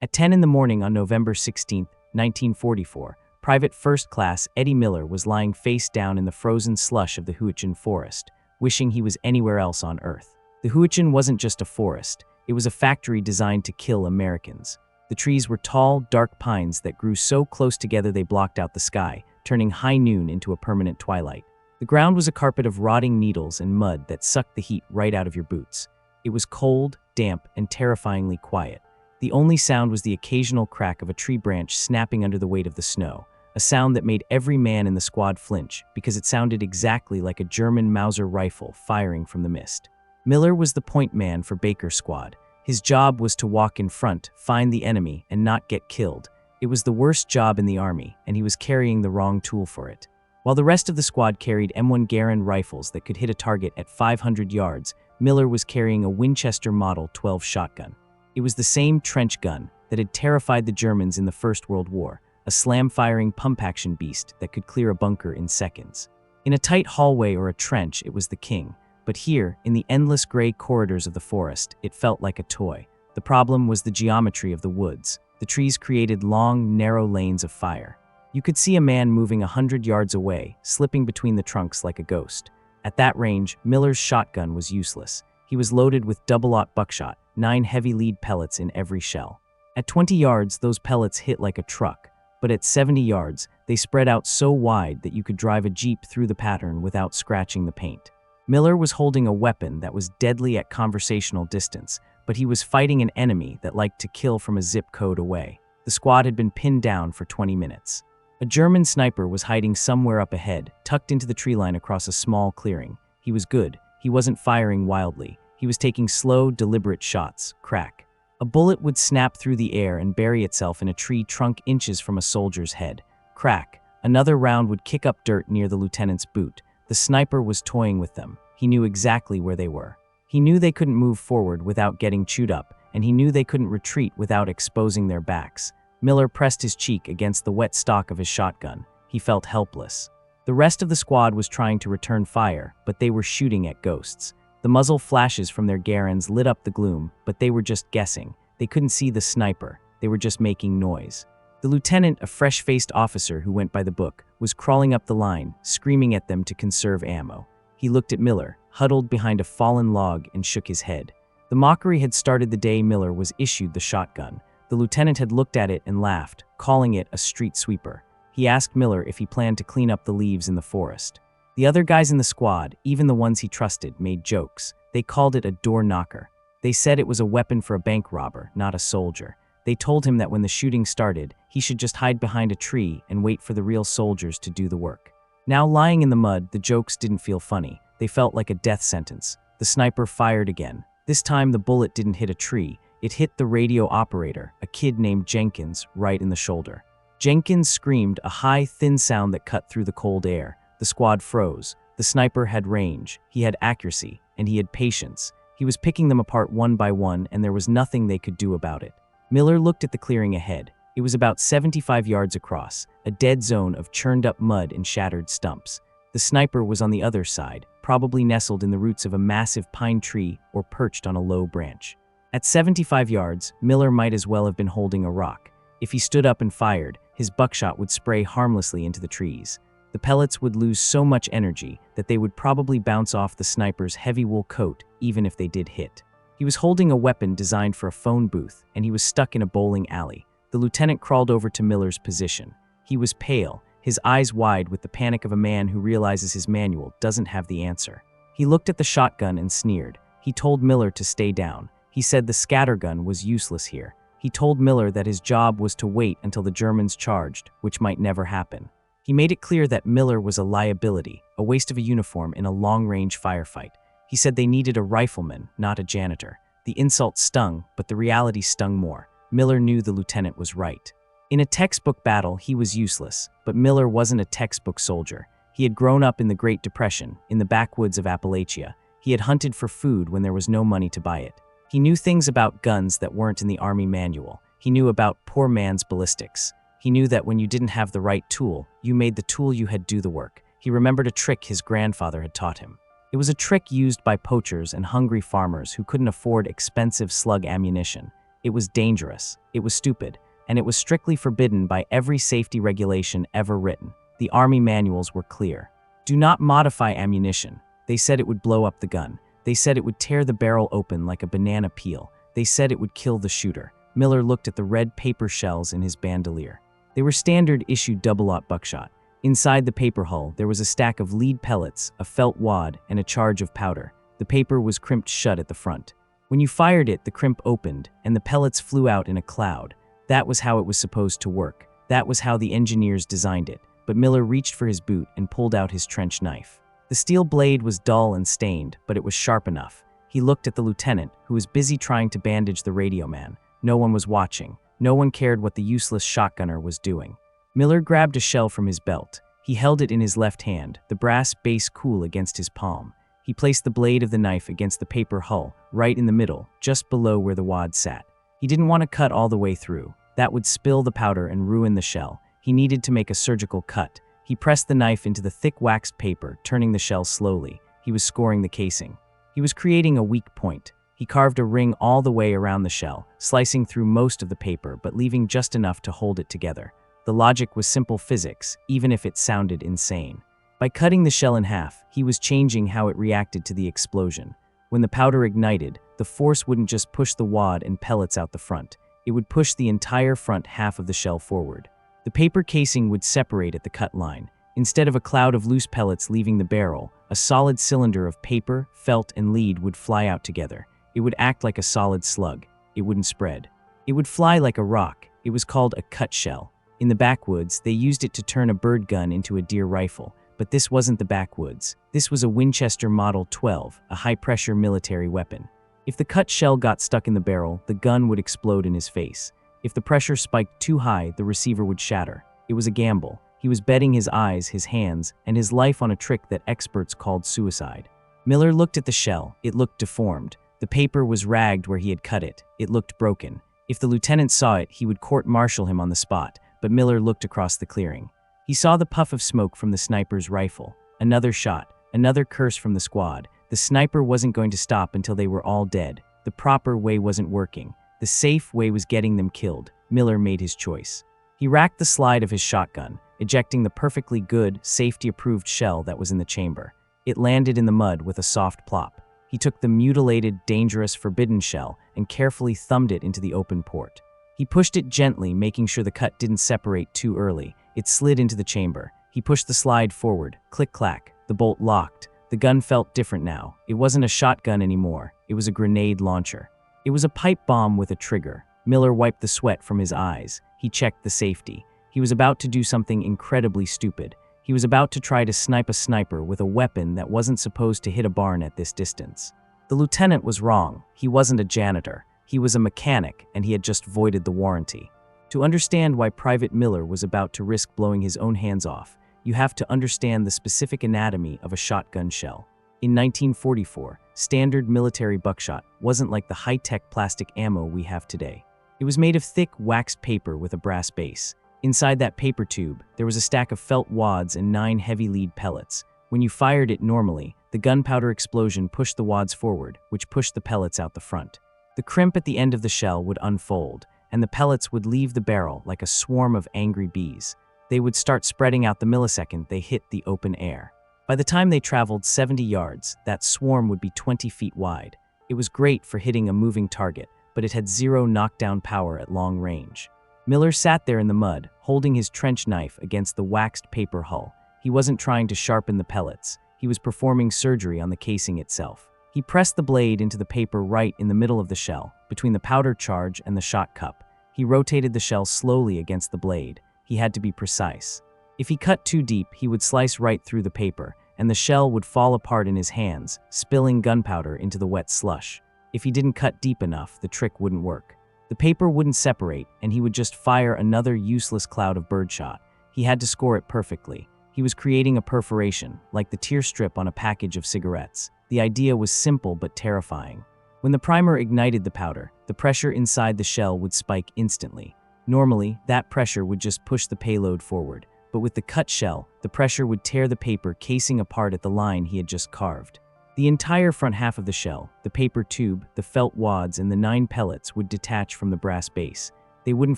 At 10 in the morning on November 16, 1944, Private First Class Eddie Miller was lying face down in the frozen slush of the Hürtgen Forest, wishing he was anywhere else on Earth. The Hurtgen wasn't just a forest, it was a factory designed to kill Americans. The trees were tall, dark pines that grew so close together they blocked out the sky, turning high noon into a permanent twilight. The ground was a carpet of rotting needles and mud that sucked the heat right out of your boots. It was cold, damp, and terrifyingly quiet. The only sound was the occasional crack of a tree branch snapping under the weight of the snow, a sound that made every man in the squad flinch because it sounded exactly like a German Mauser rifle firing from the mist. Miller was the point man for Baker's squad. His job was to walk in front, find the enemy, and not get killed. It was the worst job in the army, and he was carrying the wrong tool for it. While the rest of the squad carried M1 Garand rifles that could hit a target at 500 yards, Miller was carrying a Winchester Model 12 shotgun. It was the same trench gun that had terrified the Germans in the First World War, a slam-firing pump-action beast that could clear a bunker in seconds. In a tight hallway or a trench, it was the king. But here, in the endless gray corridors of the forest, it felt like a toy. The problem was the geometry of the woods. The trees created long, narrow lanes of fire. You could see a man moving 100 yards away, slipping between the trunks like a ghost. At that range, Miller's shotgun was useless. He was loaded with double-aught buckshot, 9 heavy lead pellets in every shell. At 20 yards, those pellets hit like a truck, but at 70 yards, they spread out so wide that you could drive a Jeep through the pattern without scratching the paint. Miller was holding a weapon that was deadly at conversational distance, but he was fighting an enemy that liked to kill from a zip code away. The squad had been pinned down for 20 minutes. A German sniper was hiding somewhere up ahead, tucked into the tree line across a small clearing. He was good. He wasn't firing wildly. He was taking slow, deliberate shots. Crack. A bullet would snap through the air and bury itself in a tree trunk inches from a soldier's head. Crack. Another round would kick up dirt near the lieutenant's boot. The sniper was toying with them. He knew exactly where they were. He knew they couldn't move forward without getting chewed up, and he knew they couldn't retreat without exposing their backs. Miller pressed his cheek against the wet stock of his shotgun. He felt helpless. The rest of the squad was trying to return fire, but they were shooting at ghosts. The muzzle flashes from their Garands lit up the gloom, but they were just guessing. They couldn't see the sniper. They were just making noise. The lieutenant, a fresh-faced officer who went by the book, was crawling up the line, screaming at them to conserve ammo. He looked at Miller, huddled behind a fallen log, and shook his head. The mockery had started the day Miller was issued the shotgun. The lieutenant had looked at it and laughed, calling it a street sweeper. He asked Miller if he planned to clean up the leaves in the forest. The other guys in the squad, even the ones he trusted, made jokes. They called it a door knocker. They said it was a weapon for a bank robber, not a soldier. They told him that when the shooting started, he should just hide behind a tree and wait for the real soldiers to do the work. Now lying in the mud, the jokes didn't feel funny. They felt like a death sentence. The sniper fired again. This time the bullet didn't hit a tree. It hit the radio operator, a kid named Jenkins, right in the shoulder. Jenkins screamed, a high, thin sound that cut through the cold air. The squad froze. The sniper had range, he had accuracy, and he had patience. He was picking them apart one by one, and there was nothing they could do about it. Miller looked at the clearing ahead. It was about 75 yards across, a dead zone of churned-up mud and shattered stumps. The sniper was on the other side, probably nestled in the roots of a massive pine tree or perched on a low branch. At 75 yards, Miller might as well have been holding a rock. If he stood up and fired, his buckshot would spray harmlessly into the trees. The pellets would lose so much energy that they would probably bounce off the sniper's heavy wool coat, even if they did hit. He was holding a weapon designed for a phone booth, and he was stuck in a bowling alley. The lieutenant crawled over to Miller's position. He was pale, his eyes wide with the panic of a man who realizes his manual doesn't have the answer. He looked at the shotgun and sneered. He told Miller to stay down. He said the scattergun was useless here. He told Miller that his job was to wait until the Germans charged, which might never happen. He made it clear that Miller was a liability, a waste of a uniform in a long-range firefight. He said they needed a rifleman, not a janitor. The insult stung, but the reality stung more. Miller knew the lieutenant was right. In a textbook battle, he was useless, but Miller wasn't a textbook soldier. He had grown up in the Great Depression, in the backwoods of Appalachia. He had hunted for food when there was no money to buy it. He knew things about guns that weren't in the Army manual. He knew about poor man's ballistics. He knew that when you didn't have the right tool, you made the tool you had do the work. He remembered a trick his grandfather had taught him. It was a trick used by poachers and hungry farmers who couldn't afford expensive slug ammunition. It was dangerous, it was stupid, and it was strictly forbidden by every safety regulation ever written. The Army manuals were clear. Do not modify ammunition. They said it would blow up the gun. They said it would tear the barrel open like a banana peel. They said it would kill the shooter. Miller looked at the red paper shells in his bandolier. They were standard issue double-aught buckshot. Inside the paper hull, there was a stack of lead pellets, a felt wad, and a charge of powder. The paper was crimped shut at the front. When you fired it, the crimp opened, and the pellets flew out in a cloud. That was how it was supposed to work. That was how the engineers designed it. But Miller reached for his boot and pulled out his trench knife. The steel blade was dull and stained, but it was sharp enough. He looked at the lieutenant, who was busy trying to bandage the radio man. No one was watching. No one cared what the useless shotgunner was doing. Miller grabbed a shell from his belt. He held it in his left hand, the brass base cool against his palm. He placed the blade of the knife against the paper hull, right in the middle, just below where the wad sat. He didn't want to cut all the way through. That would spill the powder and ruin the shell. He needed to make a surgical cut. He pressed the knife into the thick waxed paper, turning the shell slowly. He was scoring the casing. He was creating a weak point. He carved a ring all the way around the shell, slicing through most of the paper but leaving just enough to hold it together. The logic was simple physics, even if it sounded insane. By cutting the shell in half, he was changing how it reacted to the explosion. When the powder ignited, the force wouldn't just push the wad and pellets out the front. It would push the entire front half of the shell forward. The paper casing would separate at the cut line. Instead of a cloud of loose pellets leaving the barrel, a solid cylinder of paper, felt, and lead would fly out together. It would act like a solid slug. It wouldn't spread. It would fly like a rock. It was called a cut shell. In the backwoods, they used it to turn a bird gun into a deer rifle. But this wasn't the backwoods. This was a Winchester Model 12, a high-pressure military weapon. If the cut shell got stuck in the barrel, the gun would explode in his face. If the pressure spiked too high, the receiver would shatter. It was a gamble. He was betting his eyes, his hands, and his life on a trick that experts called suicide. Miller looked at the shell. It looked deformed. The paper was ragged where he had cut it. It looked broken. If the lieutenant saw it, he would court-martial him on the spot, but Miller looked across the clearing. He saw the puff of smoke from the sniper's rifle. Another shot, another curse from the squad. The sniper wasn't going to stop until they were all dead. The proper way wasn't working. The safe way was getting them killed. Miller made his choice. He racked the slide of his shotgun, ejecting the perfectly good, safety-approved shell that was in the chamber. It landed in the mud with a soft plop. He took the mutilated, dangerous, forbidden shell and carefully thumbed it into the open port. He pushed it gently, making sure the cut didn't separate too early. It slid into the chamber. He pushed the slide forward. Click-clack. The bolt locked. The gun felt different now. It wasn't a shotgun anymore. It was a grenade launcher. It was a pipe bomb with a trigger. Miller wiped the sweat from his eyes. He checked the safety. He was about to do something incredibly stupid. He was about to try to snipe a sniper with a weapon that wasn't supposed to hit a barn at this distance. The lieutenant was wrong. He wasn't a janitor. He was a mechanic, and he had just voided the warranty. To understand why Private Miller was about to risk blowing his own hands off, you have to understand the specific anatomy of a shotgun shell. In 1944, standard military buckshot wasn't like the high-tech plastic ammo we have today. It was made of thick, waxed paper with a brass base. Inside that paper tube, there was a stack of felt wads and 9 heavy lead pellets. When you fired it normally, the gunpowder explosion pushed the wads forward, which pushed the pellets out the front. The crimp at the end of the shell would unfold, and the pellets would leave the barrel like a swarm of angry bees. They would start spreading out the millisecond they hit the open air. By the time they traveled 70 yards, that swarm would be 20 feet wide. It was great for hitting a moving target, but it had zero knockdown power at long range. Miller sat there in the mud, holding his trench knife against the waxed paper hull. He wasn't trying to sharpen the pellets. He was performing surgery on the casing itself. He pressed the blade into the paper right in the middle of the shell, between the powder charge and the shot cup. He rotated the shell slowly against the blade. He had to be precise. If he cut too deep, he would slice right through the paper, and the shell would fall apart in his hands, spilling gunpowder into the wet slush. If he didn't cut deep enough, the trick wouldn't work. The paper wouldn't separate, and he would just fire another useless cloud of birdshot. He had to score it perfectly. He was creating a perforation, like the tear strip on a package of cigarettes. The idea was simple but terrifying. When the primer ignited the powder, the pressure inside the shell would spike instantly. Normally, that pressure would just push the payload forward, but with the cut shell, the pressure would tear the paper casing apart at the line he had just carved. The entire front half of the shell, the paper tube, the felt wads, and the 9 pellets would detach from the brass base. They wouldn't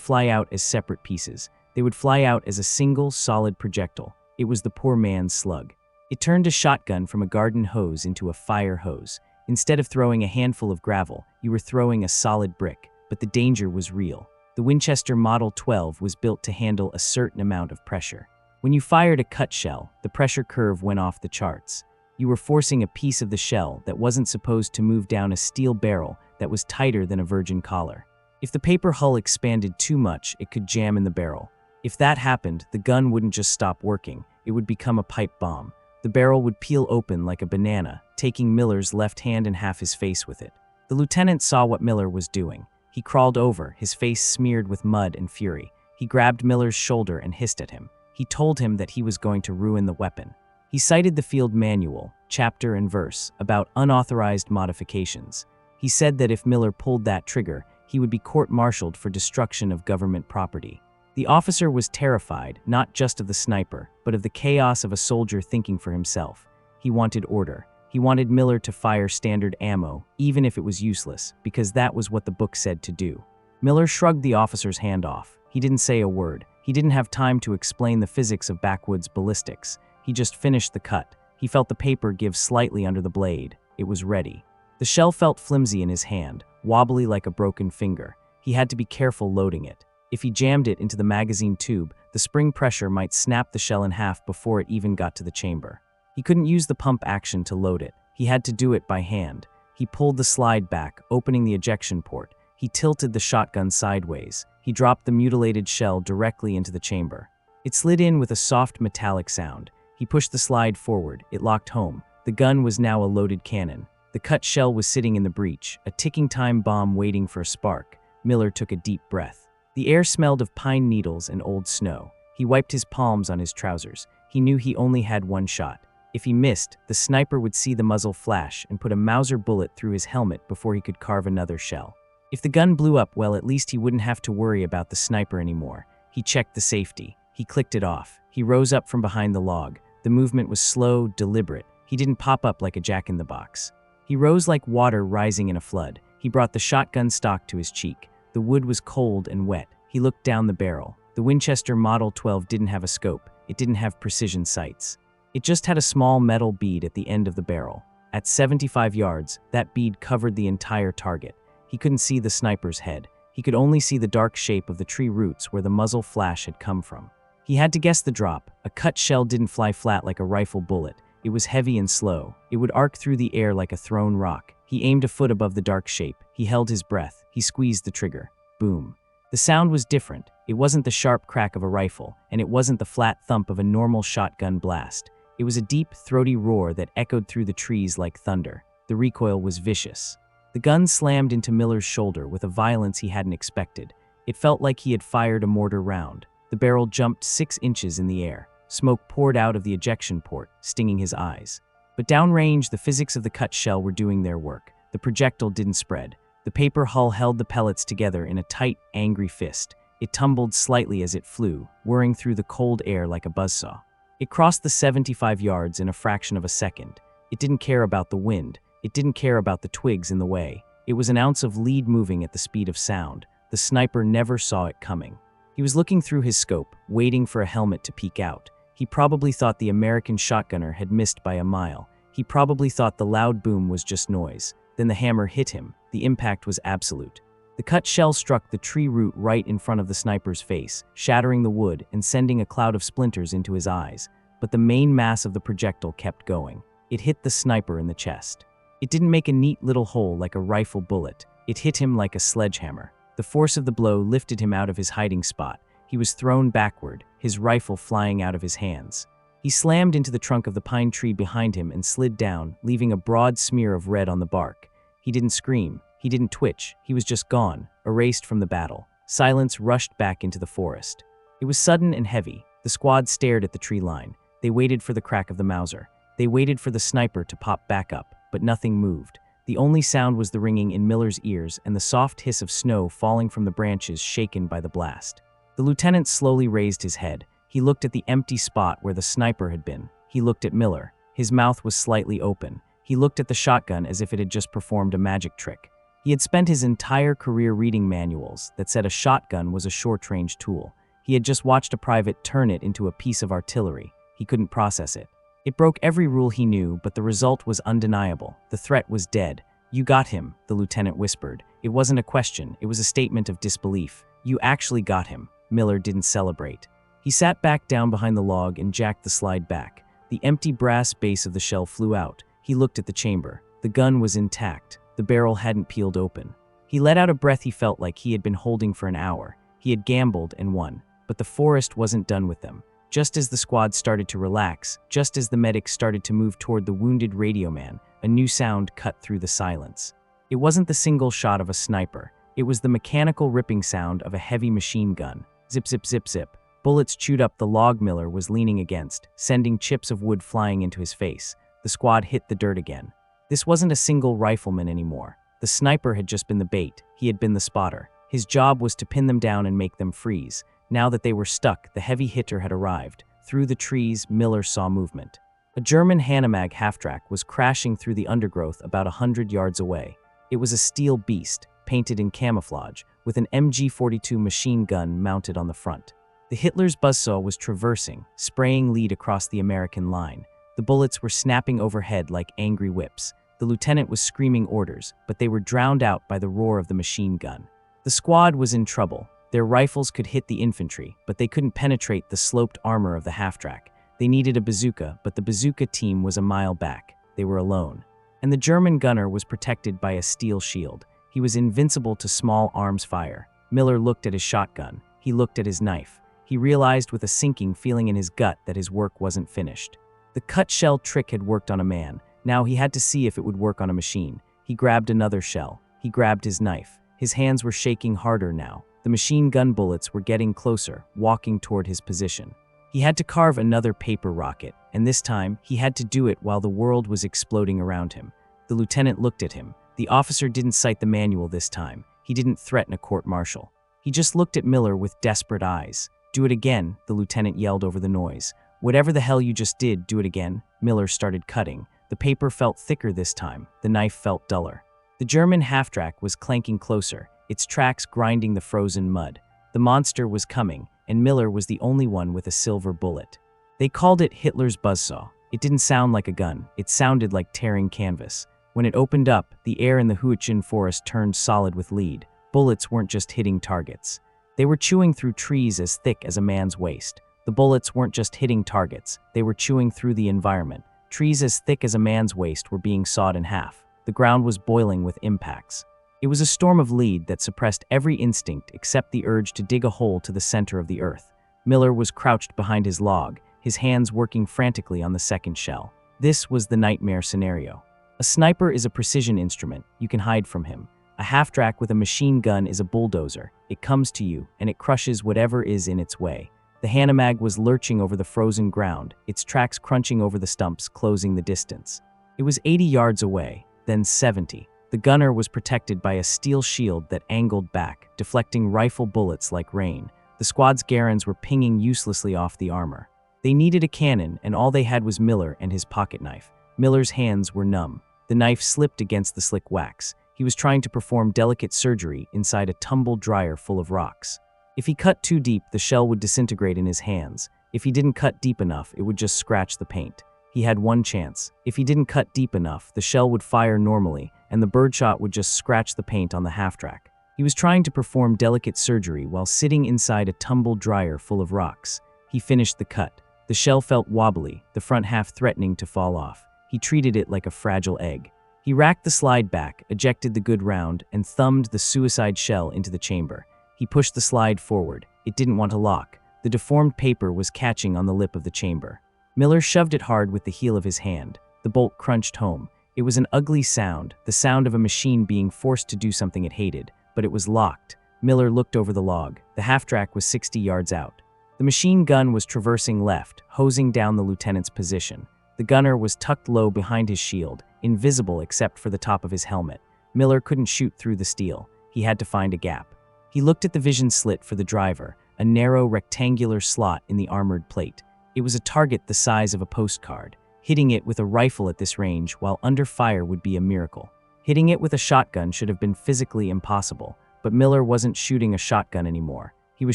fly out as separate pieces. They would fly out as a single, solid projectile. It was the poor man's slug. It turned a shotgun from a garden hose into a fire hose. Instead of throwing a handful of gravel, you were throwing a solid brick, but the danger was real. The Winchester Model 12 was built to handle a certain amount of pressure. When you fired a cut shell, the pressure curve went off the charts. You were forcing a piece of the shell that wasn't supposed to move down a steel barrel that was tighter than a virgin collar. If the paper hull expanded too much, it could jam in the barrel. If that happened, the gun wouldn't just stop working, it would become a pipe bomb. The barrel would peel open like a banana, taking Miller's left hand and half his face with it. The lieutenant saw what Miller was doing. He crawled over, his face smeared with mud and fury. He grabbed Miller's shoulder and hissed at him. He told him that he was going to ruin the weapon. He cited the field manual, chapter and verse, about unauthorized modifications. He said that if Miller pulled that trigger, he would be court-martialed for destruction of government property. The officer was terrified, not just of the sniper, but of the chaos of a soldier thinking for himself. He wanted order. He wanted Miller to fire standard ammo, even if it was useless, because that was what the book said to do. Miller shrugged the officer's hand off. He didn't say a word. He didn't have time to explain the physics of backwoods ballistics. He just finished the cut. He felt the paper give slightly under the blade. It was ready. The shell felt flimsy in his hand, wobbly like a broken finger. He had to be careful loading it. If he jammed it into the magazine tube, the spring pressure might snap the shell in half before it even got to the chamber. He couldn't use the pump action to load it. He had to do it by hand. He pulled the slide back, opening the ejection port. He tilted the shotgun sideways. He dropped the mutilated shell directly into the chamber. It slid in with a soft metallic sound. He pushed the slide forward. It locked home. The gun was now a loaded cannon. The cut shell was sitting in the breech, a ticking time bomb waiting for a spark. Miller took a deep breath. The air smelled of pine needles and old snow. He wiped his palms on his trousers. He knew he only had one shot. If he missed, the sniper would see the muzzle flash and put a Mauser bullet through his helmet before he could carve another shell. If the gun blew up, well, at least he wouldn't have to worry about the sniper anymore. He checked the safety. He clicked it off. He rose up from behind the log. The movement was slow, deliberate. He didn't pop up like a jack-in-the-box. He rose like water rising in a flood. He brought the shotgun stock to his cheek. The wood was cold and wet. He looked down the barrel. The Winchester Model 12 didn't have a scope. It didn't have precision sights. It just had a small metal bead at the end of the barrel. At 75 yards, that bead covered the entire target. He couldn't see the sniper's head. He could only see the dark shape of the tree roots where the muzzle flash had come from. He had to guess the drop. A cut shell didn't fly flat like a rifle bullet. It was heavy and slow. It would arc through the air like a thrown rock. He aimed a foot above the dark shape. He held his breath. He squeezed the trigger. Boom. The sound was different. It wasn't the sharp crack of a rifle, and it wasn't the flat thump of a normal shotgun blast. It was a deep, throaty roar that echoed through the trees like thunder. The recoil was vicious. The gun slammed into Miller's shoulder with a violence he hadn't expected. It felt like he had fired a mortar round. The barrel jumped 6 inches in the air. Smoke poured out of the ejection port, stinging his eyes. But downrange, the physics of the cut shell were doing their work. The projectile didn't spread. The paper hull held the pellets together in a tight, angry fist. It tumbled slightly as it flew, whirring through the cold air like a buzzsaw. It crossed the 75 yards in a fraction of a second. It didn't care about the wind. It didn't care about the twigs in the way. It was an ounce of lead moving at the speed of sound. The sniper never saw it coming. He was looking through his scope, waiting for a helmet to peek out. He probably thought the American shotgunner had missed by a mile. He probably thought the loud boom was just noise. Then the hammer hit him. The impact was absolute. The cut shell struck the tree root right in front of the sniper's face, shattering the wood and sending a cloud of splinters into his eyes. But the main mass of the projectile kept going. It hit the sniper in the chest. It didn't make a neat little hole like a rifle bullet. It hit him like a sledgehammer. The force of the blow lifted him out of his hiding spot. He was thrown backward, his rifle flying out of his hands. He slammed into the trunk of the pine tree behind him and slid down, leaving a broad smear of red on the bark. He didn't scream. He didn't twitch. He was just gone, erased from the battle. Silence rushed back into the forest. It was sudden and heavy. The squad stared at the tree line. They waited for the crack of the Mauser. They waited for the sniper to pop back up, but nothing moved. The only sound was the ringing in Miller's ears and the soft hiss of snow falling from the branches shaken by the blast. The lieutenant slowly raised his head. He looked at the empty spot where the sniper had been. He looked at Miller. His mouth was slightly open. He looked at the shotgun as if it had just performed a magic trick. He had spent his entire career reading manuals that said a shotgun was a short-range tool. He had just watched a private turn it into a piece of artillery. He couldn't process it. It broke every rule he knew, but the result was undeniable. The threat was dead. "You got him," the lieutenant whispered. It wasn't a question, it was a statement of disbelief. "You actually got him." Miller didn't celebrate. He sat back down behind the log and jacked the slide back. The empty brass base of the shell flew out. He looked at the chamber. The gun was intact. The barrel hadn't peeled open. He let out a breath he felt like he had been holding for an hour. He had gambled and won. But the forest wasn't done with them. Just as the squad started to relax, just as the medics started to move toward the wounded radio man, a new sound cut through the silence. It wasn't the single shot of a sniper. It was the mechanical ripping sound of a heavy machine gun. Zip, zip, zip, zip. Bullets chewed up the log Miller was leaning against, sending chips of wood flying into his face. The squad hit the dirt again. This wasn't a single rifleman anymore. The sniper had just been the bait. He had been the spotter. His job was to pin them down and make them freeze. Now that they were stuck, the heavy hitter had arrived. Through the trees, Miller saw movement. A German Hanomag half-track was crashing through the undergrowth about 100 yards away. It was a steel beast, painted in camouflage, with an MG-42 machine gun mounted on the front. The Hitler's Buzzsaw was traversing, spraying lead across the American line. The bullets were snapping overhead like angry whips. The lieutenant was screaming orders, but they were drowned out by the roar of the machine gun. The squad was in trouble. Their rifles could hit the infantry, but they couldn't penetrate the sloped armor of the half-track. They needed a bazooka, but the bazooka team was a mile back. They were alone. And the German gunner was protected by a steel shield. He was invincible to small arms fire. Miller looked at his shotgun. He looked at his knife. He realized with a sinking feeling in his gut that his work wasn't finished. The cut shell trick had worked on a man. Now he had to see if it would work on a machine. He grabbed another shell. He grabbed his knife. His hands were shaking harder now. The machine gun bullets were getting closer, walking toward his position. He had to carve another paper rocket, and this time he had to do it while the world was exploding around him. The lieutenant looked at him. The officer didn't cite the manual this time. He didn't threaten a court-martial. He just looked at Miller with desperate eyes. "Do it again," the lieutenant yelled over the noise. "Whatever the hell you just did, do it again." Miller started cutting. The paper felt thicker this time. The knife felt duller. The German half-track was clanking closer, its tracks grinding the frozen mud. The monster was coming, and Miller was the only one with a silver bullet. They called it Hitler's Buzzsaw. It didn't sound like a gun. It sounded like tearing canvas. When it opened up, the air in the Hürtgen Forest turned solid with lead. Bullets weren't just hitting targets. They were chewing through trees as thick as a man's waist. The bullets weren't just hitting targets. They were chewing through the environment. Trees as thick as a man's waist were being sawed in half. The ground was boiling with impacts. It was a storm of lead that suppressed every instinct except the urge to dig a hole to the center of the earth. Miller was crouched behind his log, his hands working frantically on the second shell. This was the nightmare scenario. A sniper is a precision instrument. You can hide from him. A half-track with a machine gun is a bulldozer. It comes to you, and it crushes whatever is in its way. The Hanomag was lurching over the frozen ground, its tracks crunching over the stumps, closing the distance. It was 80 yards away, then 70. The gunner was protected by a steel shield that angled back, deflecting rifle bullets like rain. The squad's Garens were pinging uselessly off the armor. They needed a cannon, and all they had was Miller and his pocket knife. Miller's hands were numb. The knife slipped against the slick wax. He was trying to perform delicate surgery inside a tumble dryer full of rocks. If he cut too deep, the shell would disintegrate in his hands. If he didn't cut deep enough, it would just scratch the paint. He had one chance. If he didn't cut deep enough, the shell would fire normally, and the birdshot would just scratch the paint on the half-track. He was trying to perform delicate surgery while sitting inside a tumble dryer full of rocks. He finished the cut. The shell felt wobbly, the front half threatening to fall off. He treated it like a fragile egg. He racked the slide back, ejected the good round, and thumbed the suicide shell into the chamber. He pushed the slide forward. It didn't want to lock. The deformed paper was catching on the lip of the chamber. Miller shoved it hard with the heel of his hand. The bolt crunched home. It was an ugly sound, the sound of a machine being forced to do something it hated, but it was locked. Miller looked over the log. The half-track was 60 yards out. The machine gun was traversing left, hosing down the lieutenant's position. The gunner was tucked low behind his shield, invisible except for the top of his helmet. Miller couldn't shoot through the steel. He had to find a gap. He looked at the vision slit for the driver, a narrow rectangular slot in the armored plate. It was a target the size of a postcard. Hitting it with a rifle at this range while under fire would be a miracle. Hitting it with a shotgun should have been physically impossible, but Miller wasn't shooting a shotgun anymore. He was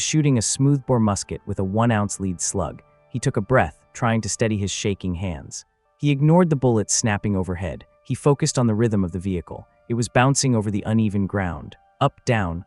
shooting a smoothbore musket with a 1-ounce lead slug. He took a breath, trying to steady his shaking hands. He ignored the bullets snapping overhead. He focused on the rhythm of the vehicle. It was bouncing over the uneven ground. Up, down,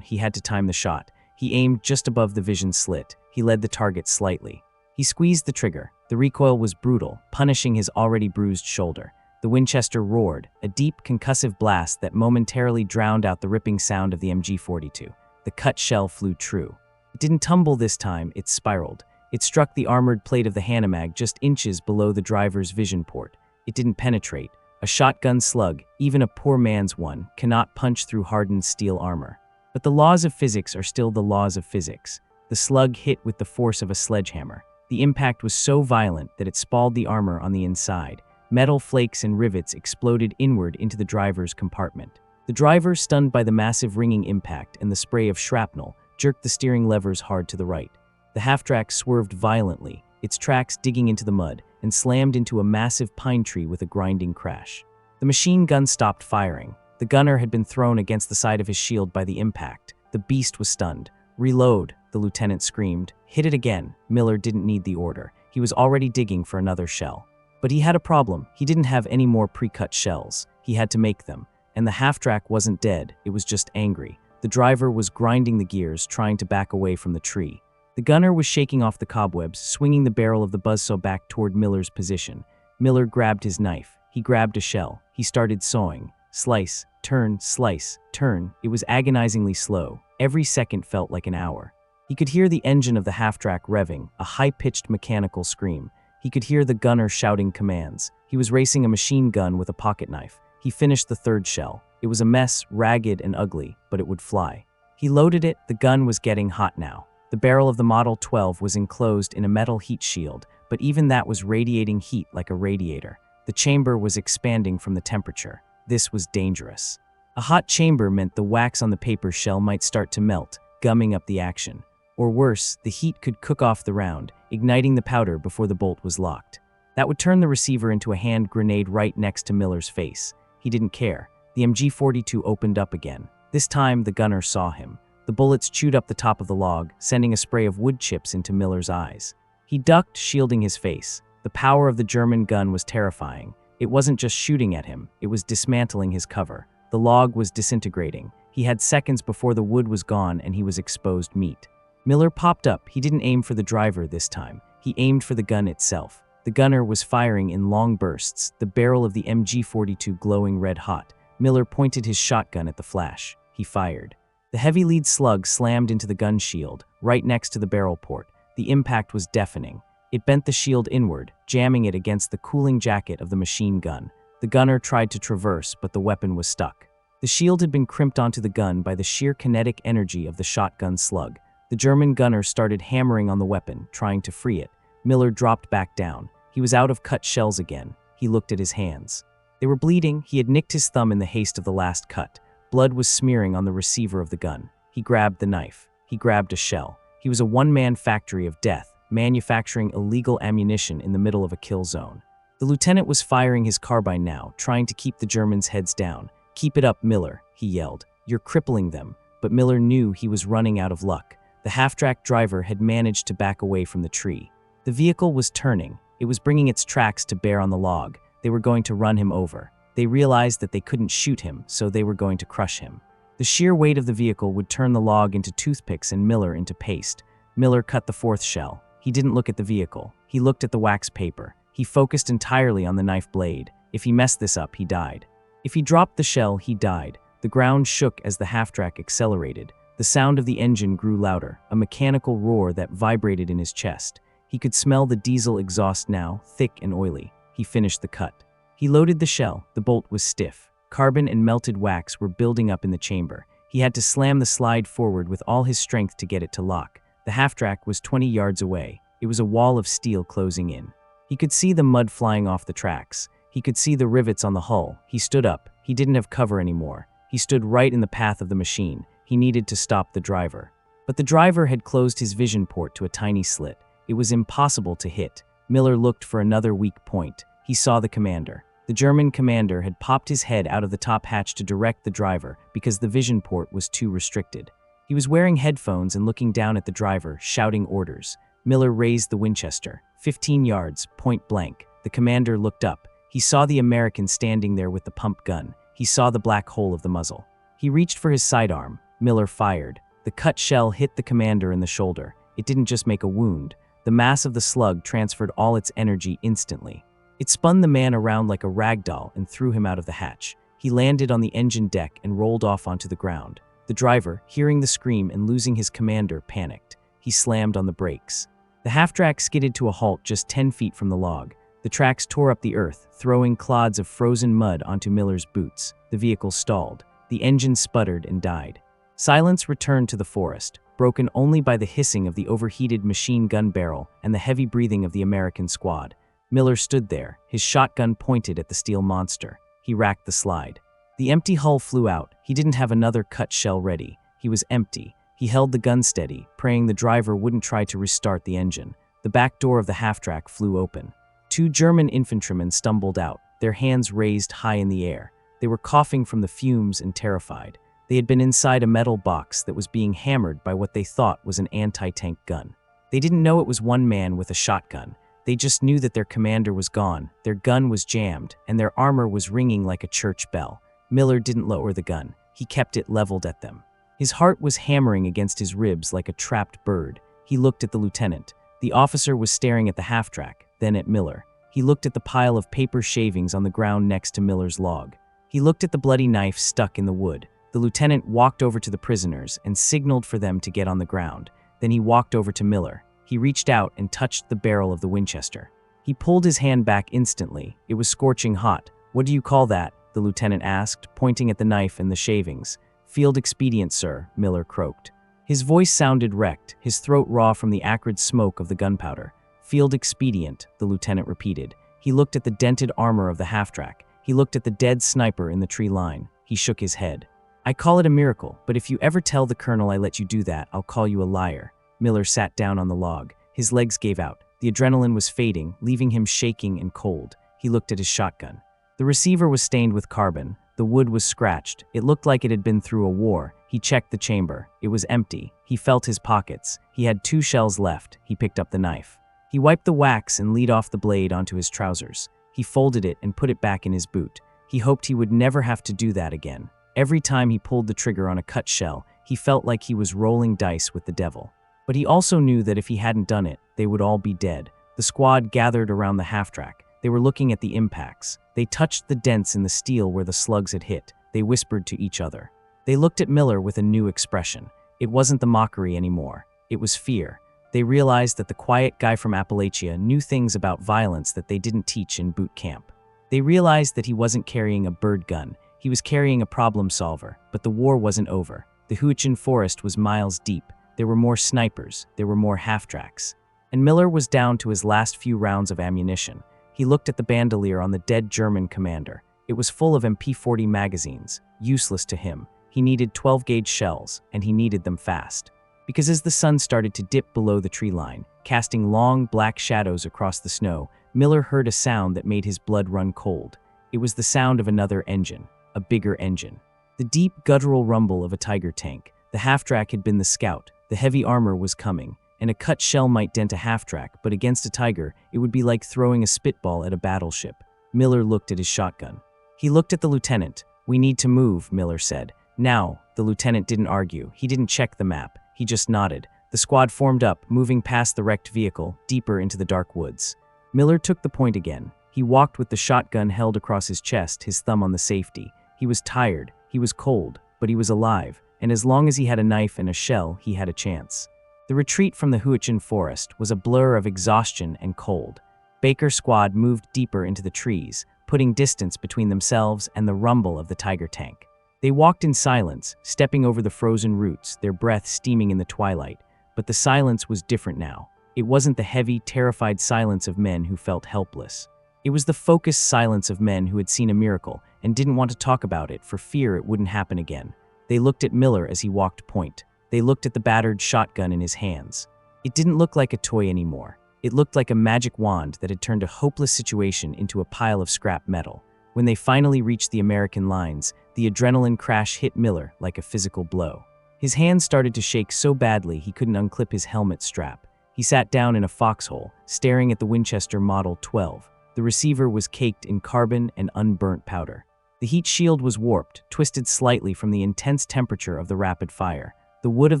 he had to time the shot. He aimed just above the vision slit. He led the target slightly. He squeezed the trigger. The recoil was brutal, punishing his already bruised shoulder. The Winchester roared, a deep, concussive blast that momentarily drowned out the ripping sound of the MG-42. The cut shell flew true. It didn't tumble this time, it spiraled. It struck the armored plate of the Hanomag just inches below the driver's vision port. It didn't penetrate. A shotgun slug, even a poor man's one, cannot punch through hardened steel armor. But the laws of physics are still the laws of physics. The slug hit with the force of a sledgehammer. The impact was so violent that it spalled the armor on the inside. Metal flakes and rivets exploded inward into the driver's compartment. The driver, stunned by the massive ringing impact and the spray of shrapnel, jerked the steering levers hard to the right. The half-track swerved violently, its tracks digging into the mud, and slammed into a massive pine tree with a grinding crash. The machine gun stopped firing. The gunner had been thrown against the side of his shield by the impact. The beast was stunned. "Reload," the lieutenant screamed. "Hit it again." Miller didn't need the order. He was already digging for another shell. But he had a problem. He didn't have any more pre-cut shells. He had to make them. And the half-track wasn't dead, it was just angry. The driver was grinding the gears, trying to back away from the tree. The gunner was shaking off the cobwebs, swinging the barrel of the Buzzsaw back toward Miller's position. Miller grabbed his knife. He grabbed a shell. He started sawing. Slice, turn, slice, turn. It was agonizingly slow. Every second felt like an hour. He could hear the engine of the half-track revving, a high-pitched mechanical scream. He could hear the gunner shouting commands. He was racing a machine gun with a pocket knife. He finished the third shell. It was a mess, ragged and ugly, but it would fly. He loaded it. The gun was getting hot now. The barrel of the Model 12 was enclosed in a metal heat shield, but even that was radiating heat like a radiator. The chamber was expanding from the temperature. This was dangerous. A hot chamber meant the wax on the paper shell might start to melt, gumming up the action. Or worse, the heat could cook off the round, igniting the powder before the bolt was locked. That would turn the receiver into a hand grenade right next to Miller's face. He didn't care. The MG-42 opened up again. This time, the gunner saw him. The bullets chewed up the top of the log, sending a spray of wood chips into Miller's eyes. He ducked, shielding his face. The power of the German gun was terrifying. It wasn't just shooting at him, it was dismantling his cover. The log was disintegrating. He had seconds before the wood was gone and he was exposed meat. Miller popped up. He didn't aim for the driver this time. He aimed for the gun itself. The gunner was firing in long bursts, the barrel of the MG-42 glowing red-hot. Miller pointed his shotgun at the flash. He fired. The heavy lead slug slammed into the gun shield, right next to the barrel port. The impact was deafening. It bent the shield inward, jamming it against the cooling jacket of the machine gun. The gunner tried to traverse, but the weapon was stuck. The shield had been crimped onto the gun by the sheer kinetic energy of the shotgun slug. The German gunner started hammering on the weapon, trying to free it. Miller dropped back down. He was out of cut shells again. He looked at his hands. They were bleeding. He had nicked his thumb in the haste of the last cut. Blood was smearing on the receiver of the gun. He grabbed the knife. He grabbed a shell. He was a one-man factory of death, manufacturing illegal ammunition in the middle of a kill zone. The lieutenant was firing his carbine now, trying to keep the Germans' heads down. "Keep it up, Miller," he yelled. "You're crippling them." But Miller knew he was running out of luck. The half-track driver had managed to back away from the tree. The vehicle was turning. It was bringing its tracks to bear on the log. They were going to run him over. They realized that they couldn't shoot him, so they were going to crush him. The sheer weight of the vehicle would turn the log into toothpicks and Miller into paste. Miller cut the fourth shell. He didn't look at the vehicle. He looked at the wax paper. He focused entirely on the knife blade. If he messed this up, he died. If he dropped the shell, he died. The ground shook as the half-track accelerated. The sound of the engine grew louder, a mechanical roar that vibrated in his chest. He could smell the diesel exhaust now, thick and oily. He finished the cut. He loaded the shell. The bolt was stiff. Carbon and melted wax were building up in the chamber. He had to slam the slide forward with all his strength to get it to lock. The half-track was 20 yards away. It was a wall of steel closing in. He could see the mud flying off the tracks. He could see the rivets on the hull. He stood up. He didn't have cover anymore. He stood right in the path of the machine. He needed to stop the driver. But the driver had closed his vision port to a tiny slit. It was impossible to hit. Miller looked for another weak point. He saw the commander. The German commander had popped his head out of the top hatch to direct the driver because the vision port was too restricted. He was wearing headphones and looking down at the driver, shouting orders. Miller raised the Winchester. 15 yards, point blank. The commander looked up. He saw the American standing there with the pump gun. He saw the black hole of the muzzle. He reached for his sidearm. Miller fired. The cut shell hit the commander in the shoulder. It didn't just make a wound. The mass of the slug transferred all its energy instantly. It spun the man around like a rag doll and threw him out of the hatch. He landed on the engine deck and rolled off onto the ground. The driver, hearing the scream and losing his commander, panicked. He slammed on the brakes. The half-track skidded to a halt just 10 feet from the log. The tracks tore up the earth, throwing clods of frozen mud onto Miller's boots. The vehicle stalled. The engine sputtered and died. Silence returned to the forest, broken only by the hissing of the overheated machine gun barrel and the heavy breathing of the American squad. Miller stood there, his shotgun pointed at the steel monster. He racked the slide. The empty hull flew out. He didn't have another cut shell ready. He was empty. He held the gun steady, praying the driver wouldn't try to restart the engine. The back door of the half-track flew open. 2 German infantrymen stumbled out, their hands raised high in the air. They were coughing from the fumes and terrified. They had been inside a metal box that was being hammered by what they thought was an anti-tank gun. They didn't know it was one man with a shotgun. They just knew that their commander was gone, their gun was jammed, and their armor was ringing like a church bell. Miller didn't lower the gun. He kept it leveled at them. His heart was hammering against his ribs like a trapped bird. He looked at the lieutenant. The officer was staring at the half-track, then at Miller. He looked at the pile of paper shavings on the ground next to Miller's log. He looked at the bloody knife stuck in the wood. The lieutenant walked over to the prisoners and signaled for them to get on the ground. Then he walked over to Miller. He reached out and touched the barrel of the Winchester. He pulled his hand back instantly. It was scorching hot. "What do you call that?" the lieutenant asked, pointing at the knife and the shavings. "Field expedient, sir," Miller croaked. His voice sounded wrecked, his throat raw from the acrid smoke of the gunpowder. "Field expedient," the lieutenant repeated. He looked at the dented armor of the half-track. He looked at the dead sniper in the tree line. He shook his head. "I call it a miracle, but if you ever tell the colonel I let you do that, I'll call you a liar." Miller sat down on the log. His legs gave out. The adrenaline was fading, leaving him shaking and cold. He looked at his shotgun. The receiver was stained with carbon. The wood was scratched. It looked like it had been through a war. He checked the chamber. It was empty. He felt his pockets. He had 2 shells left. He picked up the knife. He wiped the wax and lead off the blade onto his trousers. He folded it and put it back in his boot. He hoped he would never have to do that again. Every time he pulled the trigger on a cut shell, he felt like he was rolling dice with the devil. But he also knew that if he hadn't done it, they would all be dead. The squad gathered around the half-track. They were looking at the impacts. They touched the dents in the steel where the slugs had hit. They whispered to each other. They looked at Miller with a new expression. It wasn't the mockery anymore. It was fear. They realized that the quiet guy from Appalachia knew things about violence that they didn't teach in boot camp. They realized that he wasn't carrying a bird gun. He was carrying a problem solver, but the war wasn't over. The Hürtgen Forest was miles deep. There were more snipers. There were more half-tracks. And Miller was down to his last few rounds of ammunition. He looked at the bandolier on the dead German commander. It was full of MP40 magazines, useless to him. He needed 12-gauge shells, and he needed them fast. Because as the sun started to dip below the tree line, casting long black shadows across the snow, Miller heard a sound that made his blood run cold. It was the sound of another engine, a bigger engine. The deep, guttural rumble of a Tiger tank. The half-track had been the scout. The heavy armor was coming, and a cut shell might dent a half-track, but against a Tiger, it would be like throwing a spitball at a battleship. Miller looked at his shotgun. He looked at the lieutenant. "We need to move," Miller said. "Now." The lieutenant didn't argue. He didn't check the map. He just nodded. The squad formed up, moving past the wrecked vehicle, deeper into the dark woods. Miller took the point again. He walked with the shotgun held across his chest, his thumb on the safety. He was tired, he was cold, but he was alive, and as long as he had a knife and a shell, he had a chance. The retreat from the Hürtgen Forest was a blur of exhaustion and cold. Baker's squad moved deeper into the trees, putting distance between themselves and the rumble of the Tiger tank. They walked in silence, stepping over the frozen roots, their breath steaming in the twilight. But the silence was different now. It wasn't the heavy, terrified silence of men who felt helpless. It was the focused silence of men who had seen a miracle and didn't want to talk about it for fear it wouldn't happen again. They looked at Miller as he walked point. They looked at the battered shotgun in his hands. It didn't look like a toy anymore. It looked like a magic wand that had turned a hopeless situation into a pile of scrap metal. When they finally reached the American lines, the adrenaline crash hit Miller like a physical blow. His hands started to shake so badly he couldn't unclip his helmet strap. He sat down in a foxhole, staring at the Winchester Model 12. The receiver was caked in carbon and unburnt powder. The heat shield was warped, twisted slightly from the intense temperature of the rapid fire. The wood of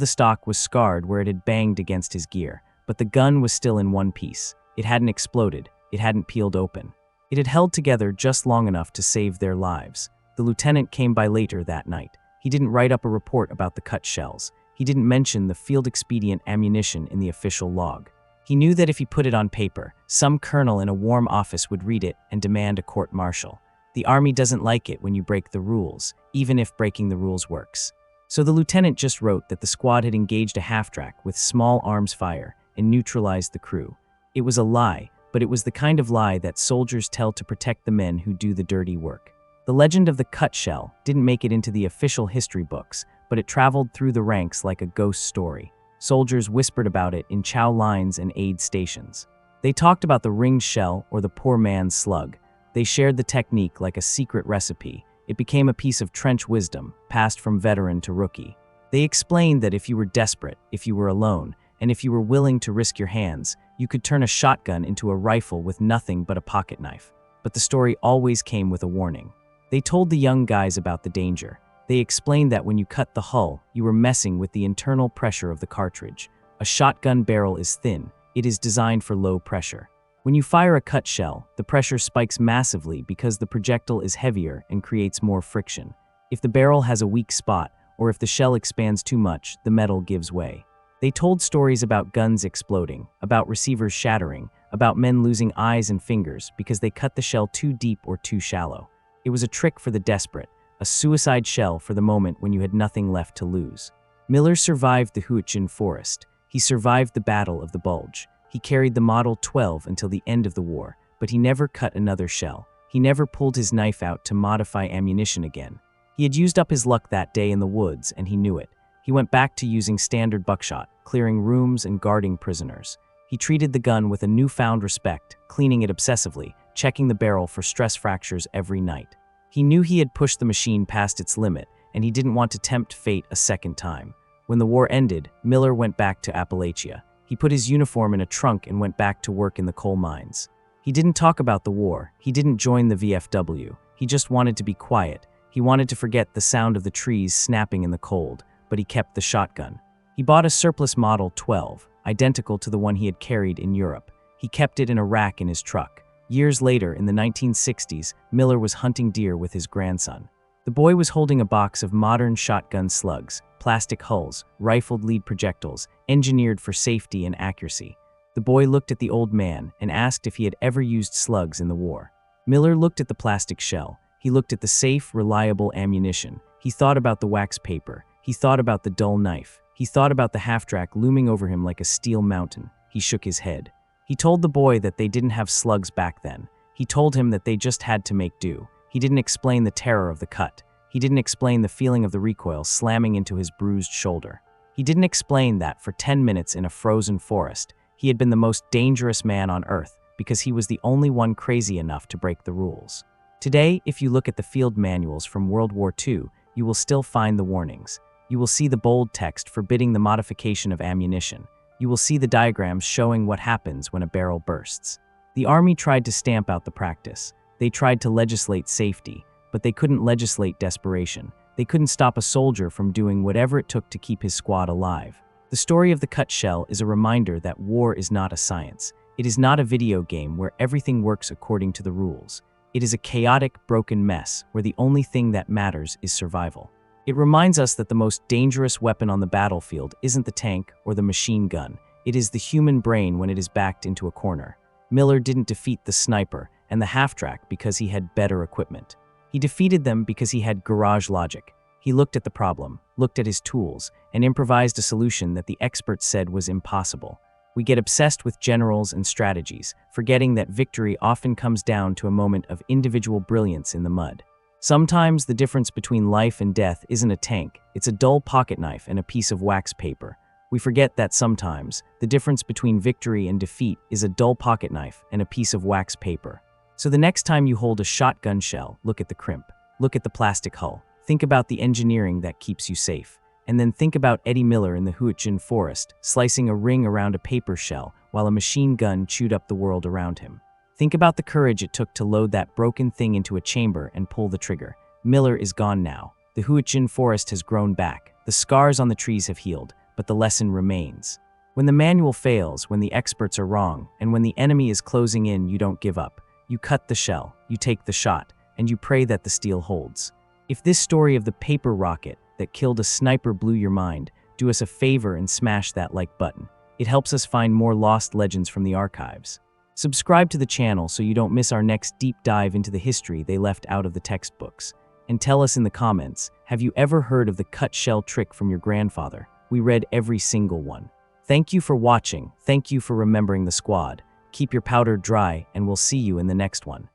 the stock was scarred where it had banged against his gear, but the gun was still in one piece. It hadn't exploded. It hadn't peeled open. It had held together just long enough to save their lives. The lieutenant came by later that night. He didn't write up a report about the cut shells. He didn't mention the field-expedient ammunition in the official log. He knew that if he put it on paper, some colonel in a warm office would read it and demand a court-martial. The Army doesn't like it when you break the rules, even if breaking the rules works. So the lieutenant just wrote that the squad had engaged a half-track with small arms fire and neutralized the crew. It was a lie, but it was the kind of lie that soldiers tell to protect the men who do the dirty work. The legend of the cut shell didn't make it into the official history books, but it traveled through the ranks like a ghost story. Soldiers whispered about it in chow lines and aid stations. They talked about the ringed shell or the poor man's slug. They shared the technique like a secret recipe. It became a piece of trench wisdom, passed from veteran to rookie. They explained that if you were desperate, if you were alone, and if you were willing to risk your hands, you could turn a shotgun into a rifle with nothing but a pocket knife. But the story always came with a warning. They told the young guys about the danger. They explained that when you cut the hull, you were messing with the internal pressure of the cartridge. A shotgun barrel is thin. It is designed for low pressure. When you fire a cut shell, the pressure spikes massively because the projectile is heavier and creates more friction. If the barrel has a weak spot, or if the shell expands too much, the metal gives way. They told stories about guns exploding, about receivers shattering, about men losing eyes and fingers because they cut the shell too deep or too shallow. It was a trick for the desperate, a suicide shell for the moment when you had nothing left to lose. Miller survived the Hürtgen Forest. He survived the Battle of the Bulge. He carried the Model 12 until the end of the war, but he never cut another shell. He never pulled his knife out to modify ammunition again. He had used up his luck that day in the woods, and he knew it. He went back to using standard buckshot, clearing rooms and guarding prisoners. He treated the gun with a newfound respect, cleaning it obsessively, checking the barrel for stress fractures every night. He knew he had pushed the machine past its limit, and he didn't want to tempt fate a second time. When the war ended, Miller went back to Appalachia. He put his uniform in a trunk and went back to work in the coal mines. He didn't talk about the war. He didn't join the VFW. He just wanted to be quiet. He wanted to forget the sound of the trees snapping in the cold, but he kept the shotgun. He bought a surplus Model 12, identical to the one he had carried in Europe. He kept it in a rack in his truck. Years later, in the 1960s, Miller was hunting deer with his grandson. The boy was holding a box of modern shotgun slugs, plastic hulls, rifled lead projectiles, engineered for safety and accuracy. The boy looked at the old man and asked if he had ever used slugs in the war. Miller looked at the plastic shell. He looked at the safe, reliable ammunition. He thought about the wax paper. He thought about the dull knife. He thought about the half-track looming over him like a steel mountain. He shook his head. He told the boy that they didn't have slugs back then. He told him that they just had to make do. He didn't explain the terror of the cut. He didn't explain the feeling of the recoil slamming into his bruised shoulder. He didn't explain that for 10 minutes in a frozen forest, he had been the most dangerous man on earth because he was the only one crazy enough to break the rules. Today, if you look at the field manuals from World War II, you will still find the warnings. You will see the bold text forbidding the modification of ammunition. You will see the diagrams showing what happens when a barrel bursts. The Army tried to stamp out the practice. They tried to legislate safety, but they couldn't legislate desperation. They couldn't stop a soldier from doing whatever it took to keep his squad alive. The story of the cut shell is a reminder that war is not a science. It is not a video game where everything works according to the rules. It is a chaotic, broken mess where the only thing that matters is survival. It reminds us that the most dangerous weapon on the battlefield isn't the tank or the machine gun. It is the human brain when it is backed into a corner. Miller didn't defeat the sniper and the half-track because he had better equipment. He defeated them because he had garage logic. He looked at the problem, looked at his tools, and improvised a solution that the experts said was impossible. We get obsessed with generals and strategies, forgetting that victory often comes down to a moment of individual brilliance in the mud. Sometimes the difference between life and death isn't a tank, it's a dull pocket knife and a piece of wax paper. We forget that sometimes, the difference between victory and defeat is a dull pocket knife and a piece of wax paper. So the next time you hold a shotgun shell, look at the crimp. Look at the plastic hull. Think about the engineering that keeps you safe. And then think about Eddie Miller in the Hürtgen Forest, slicing a ring around a paper shell while a machine gun chewed up the world around him. Think about the courage it took to load that broken thing into a chamber and pull the trigger. Miller is gone now. The Hürtgen Forest has grown back. The scars on the trees have healed, but the lesson remains. When the manual fails, when the experts are wrong, and when the enemy is closing in, you don't give up. You cut the shell, you take the shot, and you pray that the steel holds. If this story of the paper rocket that killed a sniper blew your mind, do us a favor and smash that like button. It helps us find more lost legends from the archives. Subscribe to the channel so you don't miss our next deep dive into the history they left out of the textbooks. And tell us in the comments, have you ever heard of the cut shell trick from your grandfather? We read every single one. Thank you for watching. Thank you for remembering the squad. Keep your powder dry, and we'll see you in the next one.